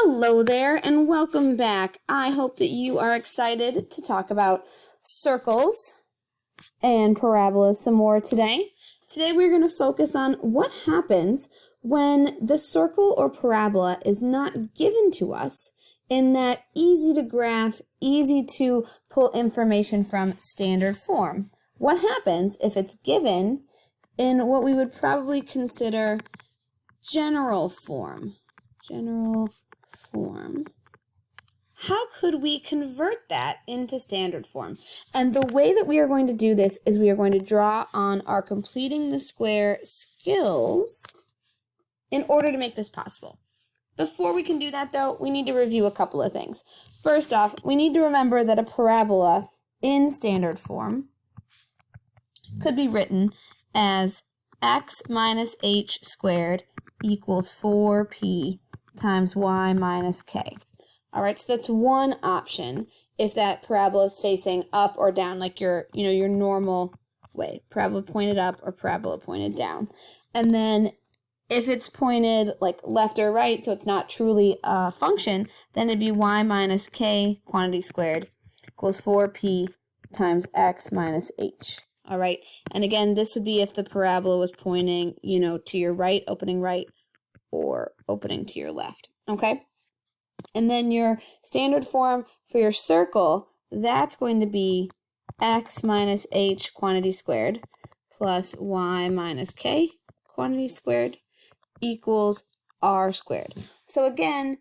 Hello there and welcome back. I hope that you are excited to talk about circles and parabolas some more today. Today we're going to focus on what happens when the circle or parabola is not given to us in that easy to graph, easy to pull information from standard form. What happens if it's given in what we would probably consider general form? How could we convert that into standard form? And the way that we are going to do this is we are going to draw on our completing the square skills in order to make this possible. Before we can do that, though, we need to review a couple of things. First off, we need to remember that a parabola in standard form could be written as x minus h squared equals 4p times y minus k. All right, so that's one option if that parabola is facing up or down, like your normal way, parabola pointed up or parabola pointed down. And then if it's pointed like left or right, so it's not truly a function, then it'd be y minus k quantity squared equals 4p times x minus h. All right, and again, this would be if the parabola was pointing, to your right, opening right, or opening to your left, okay? And then your standard form for your circle, that's going to be x minus h quantity squared plus y minus k quantity squared equals r squared. So again,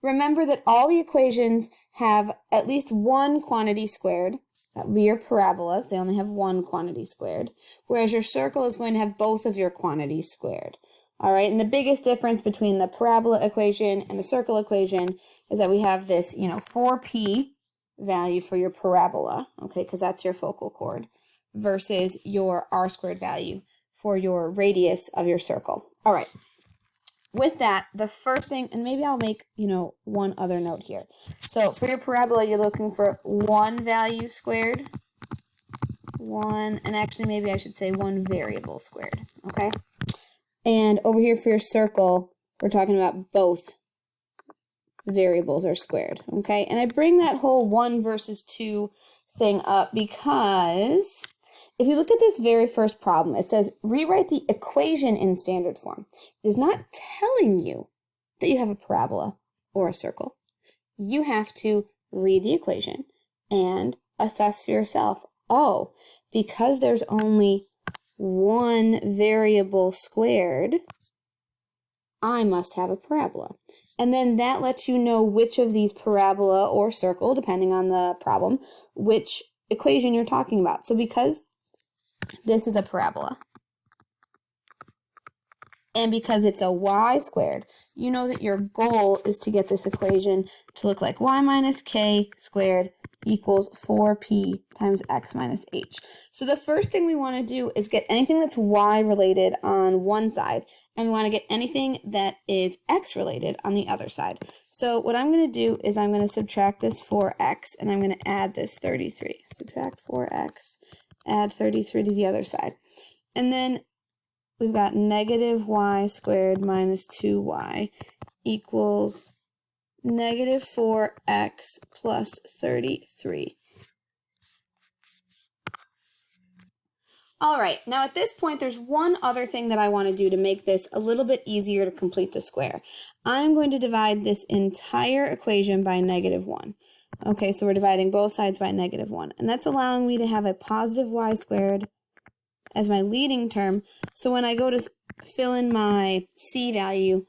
remember that all the equations have at least one quantity squared. That would be your parabolas. They only have one quantity squared, whereas your circle is going to have both of your quantities squared. All right, and the biggest difference between the parabola equation and the circle equation is that we have this, 4p value for your parabola, okay, because that's your focal chord, versus your r squared value for your radius of your circle. All right, with that, the first thing, and maybe I'll make, one other note here. So for your parabola, you're looking for one value squared, and actually maybe I should say one variable squared, okay? And over here for your circle, we're talking about both variables are squared, okay? And I bring that whole 1 versus 2 thing up because if you look at this very first problem, it says rewrite the equation in standard form. It is not telling you that you have a parabola or a circle. You have to read the equation and assess for yourself, oh, because there's only one variable squared, I must have a parabola. And then that lets you know which of these parabola or circle, depending on the problem, which equation you're talking about. So because this is a parabola, and because it's a y squared, you know that your goal is to get this equation to look like y minus k squared equals 4p times x minus h. So the first thing we want to do is get anything that's y related on one side, and we want to get anything that is x related on the other side. So what I'm going to do is I'm going to subtract this 4x, and I'm going to add this 33. Subtract 4x, add 33 to the other side. And then we've got negative y squared minus 2y equals negative 4x plus 33. All right, now at this point, there's one other thing that I want to do to make this a little bit easier to complete the square. I'm going to divide this entire equation by negative 1. Okay, so we're dividing both sides by negative 1, and that's allowing me to have a positive y squared as my leading term, so when I go to fill in my c value,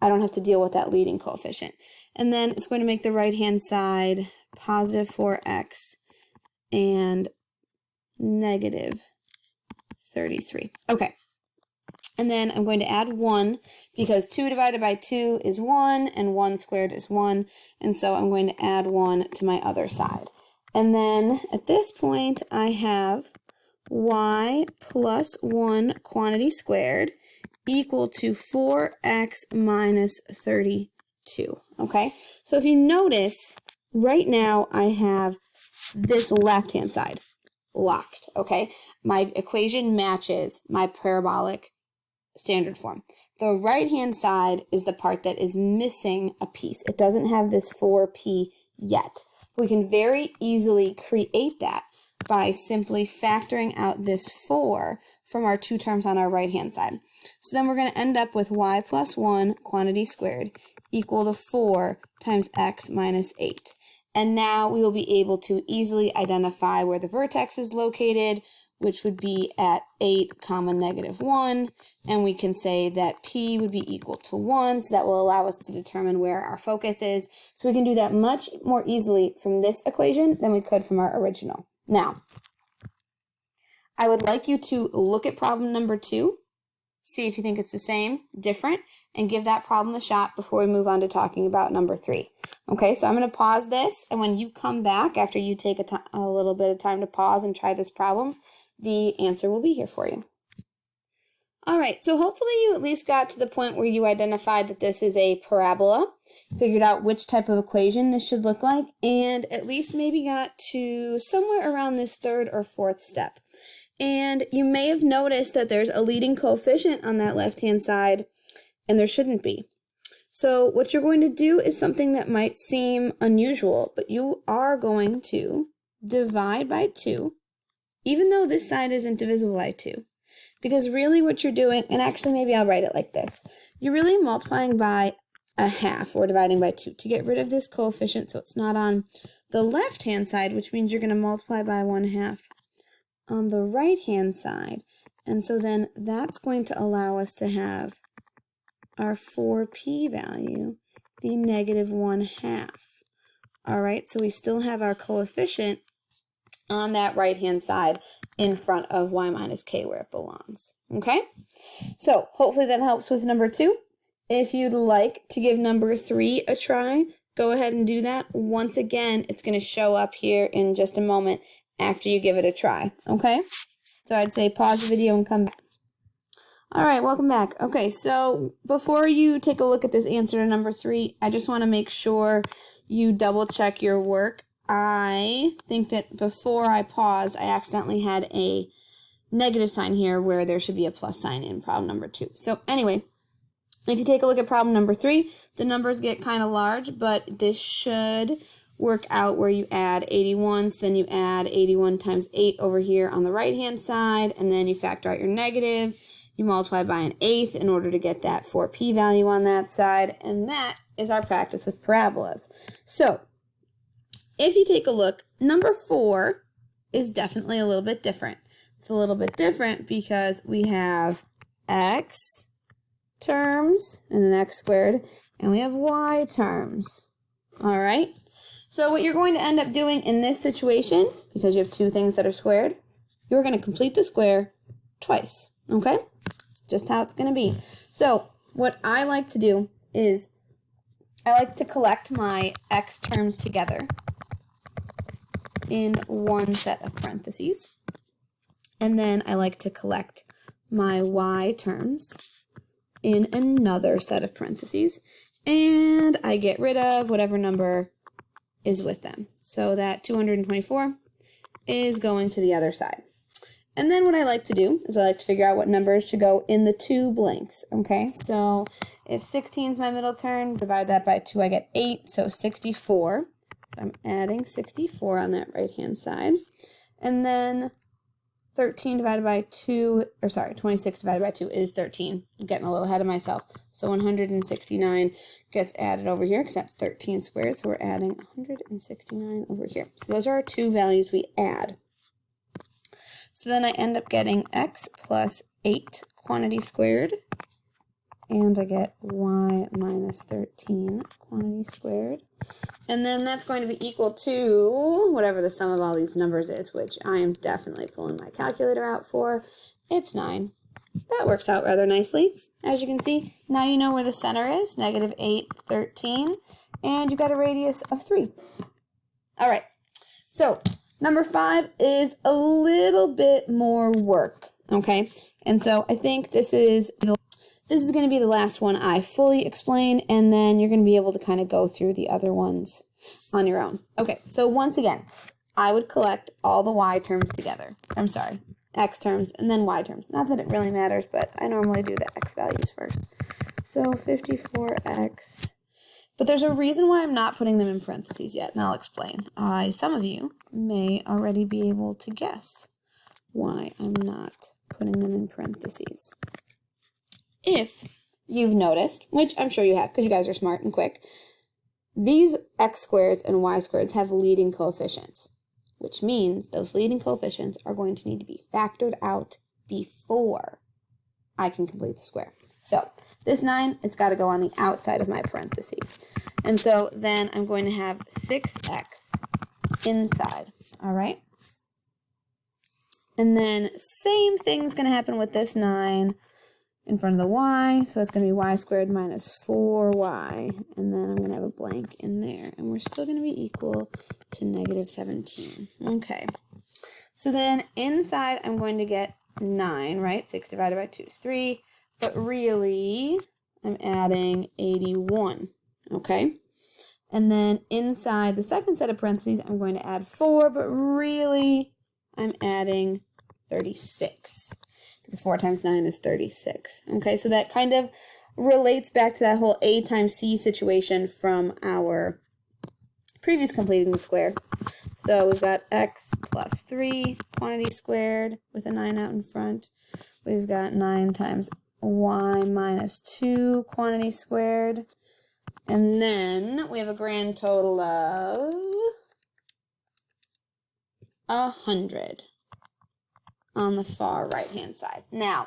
I don't have to deal with that leading coefficient. And then it's going to make the right-hand side positive 4x and negative 33. Okay. And then I'm going to add 1 because 2 divided by 2 is 1 and 1 squared is 1. And so I'm going to add 1 to my other side. And then at this point, I have y plus 1 quantity squared equal to 4x minus 32, okay? So if you notice, right now I have this left-hand side locked, okay? My equation matches my parabolic standard form. The right-hand side is the part that is missing a piece. It doesn't have this 4p yet. We can very easily create that by simply factoring out this 4 from our two terms on our right-hand side. So then we're going to end up with y plus 1 quantity squared equal to 4 times x minus 8. And now we will be able to easily identify where the vertex is located, which would be at 8 comma negative 1, and we can say that p would be equal to 1, so that will allow us to determine where our focus is. So we can do that much more easily from this equation than we could from our original. Now, I would like you to look at problem number 2, see if you think it's the same, different, and give that problem a shot before we move on to talking about number 3. Okay, so I'm going to pause this, and when you come back, after you take a little bit of time to pause and try this problem, the answer will be here for you. All right, so hopefully you at least got to the point where you identified that this is a parabola, figured out which type of equation this should look like, and at least maybe got to somewhere around this 3rd or 4th step. And you may have noticed that there's a leading coefficient on that left-hand side, and there shouldn't be. So what you're going to do is something that might seem unusual, but you are going to divide by 2, even though this side isn't divisible by 2. Because really what you're doing, and actually maybe I'll write it like this, you're really multiplying by a half or dividing by 2 to get rid of this coefficient so it's not on the left-hand side, which means you're going to multiply by 1/2 on the right-hand side. And so then that's going to allow us to have our 4p value be negative 1/2. All right, so we still have our coefficient on that right-hand side in front of y minus k where it belongs. Okay? So hopefully that helps with number 2. If you'd like to give number 3 a try, go ahead and do that. Once again, it's going to show up here in just a moment after you give it a try. Okay? So I'd say pause the video and come back. All right, welcome back. Okay, so before you take a look at this answer to number 3, I just want to make sure you double check your work. I think that before I paused, I accidentally had a negative sign here where there should be a plus sign in problem number 2. So anyway, if you take a look at problem number 3, the numbers get kind of large, but this should work out where you add 81s, then you add 81 times 8 over here on the right-hand side, and then you factor out your negative. You multiply by 1/8 in order to get that 4p value on that side, and that is our practice with parabolas. So, if you take a look, number 4 is definitely a little bit different. It's a little bit different because we have x terms and an x squared, and we have y terms. All right? So what you're going to end up doing in this situation, because you have two things that are squared, you're going to complete the square twice. Okay? Just how it's going to be. So what I like to do is I like to collect my x terms together in one set of parentheses. And then I like to collect my y terms in another set of parentheses. And I get rid of whatever number is with them. So that 224 is going to the other side. And then what I like to do is I like to figure out what numbers should go in the two blanks. Okay, so if 16 is my middle term, divide that by 2, I get 8, so 64. So I'm adding 64 on that right-hand side. And then 13 divided by 2, or sorry, 26 divided by 2 is 13. I'm getting a little ahead of myself. So 169 gets added over here because that's 13 squared. So we're adding 169 over here. So those are our two values we add. So then I end up getting x plus 8 quantity squared. And I get y minus 13 quantity squared. And then that's going to be equal to whatever the sum of all these numbers is, which I am definitely pulling my calculator out for. It's 9. That works out rather nicely. As you can see, now you know where the center is, negative 8, 13, and you've got a radius of 3. All right, so number 5 is a little bit more work, okay? And so I think this is going to be the last one I fully explain, and then you're going to be able to kind of go through the other ones on your own. Okay, so once again, I would collect all the y terms together. I'm sorry, x terms, and then y terms. Not that it really matters, but I normally do the x values first. So 54x. But there's a reason why I'm not putting them in parentheses yet, and I'll explain. Some of you may already be able to guess why I'm not putting them in parentheses. If you've noticed, which I'm sure you have because you guys are smart and quick, these x squareds and y squareds have leading coefficients, which means those leading coefficients are going to need to be factored out before I can complete the square. So this 9, it's got to go on the outside of my parentheses. And so then I'm going to have 6x inside, all right? And then same thing's going to happen with this 9 in front of the y, so it's going to be y squared minus 4y, and then I'm going to have a blank in there, and we're still going to be equal to negative 17. Okay, so then inside I'm going to get 9, right? 6 divided by 2 is 3, but really I'm adding 81, okay? And then inside the second set of parentheses I'm going to add 4, but really I'm adding 36. Because 4 times 9 is 36. Okay, so that kind of relates back to that whole A times C situation from our previous completing the square. So we've got x plus 3 quantity squared with a 9 out in front. We've got 9 times y minus 2 quantity squared. And then we have a grand total of 100. On the far right-hand side. Now,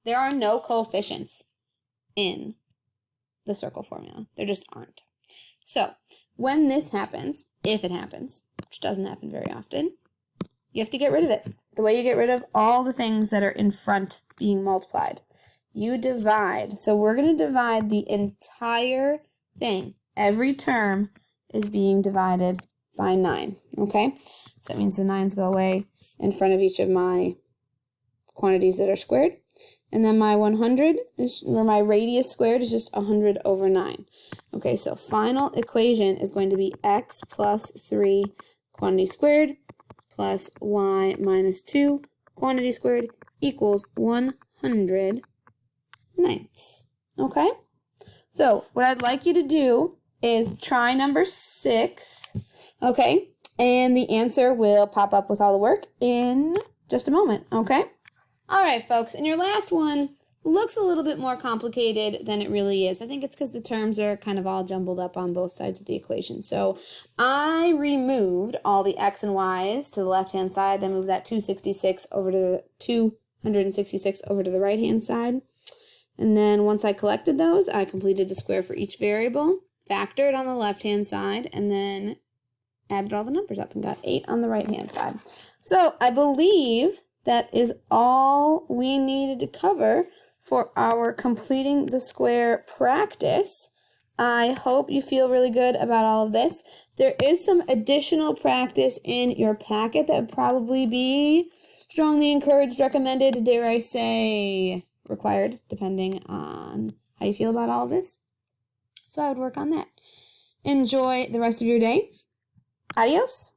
there are no coefficients in the circle formula. There just aren't. So, when this happens, if it happens, which doesn't happen very often, you have to get rid of it. The way you get rid of all the things that are in front being multiplied, you divide. So we're going to divide the entire thing. Every term is being divided by 9, okay? So that means the 9s go away in front of each of my quantities that are squared. And then my 100, or my radius squared, is just 100 over 9. Okay, so final equation is going to be x plus 3 quantity squared plus y minus 2 quantity squared equals 100 ninths. Okay? So what I'd like you to do is try number 6. Okay? And the answer will pop up with all the work in just a moment, okay? All right, folks, and your last one looks a little bit more complicated than it really is. I think it's because the terms are kind of all jumbled up on both sides of the equation. So I removed all the x and y's to the left-hand side. I moved that 266 over to the 266 over to the right-hand side. And then once I collected those, I completed the square for each variable, factored on the left-hand side, and then added all the numbers up and got 8 on the right-hand side. So I believe that is all we needed to cover for our completing the square practice. I hope you feel really good about all of this. There is some additional practice in your packet that would probably be strongly encouraged, recommended, dare I say, required, depending on how you feel about all of this. So I would work on that. Enjoy the rest of your day. Adios.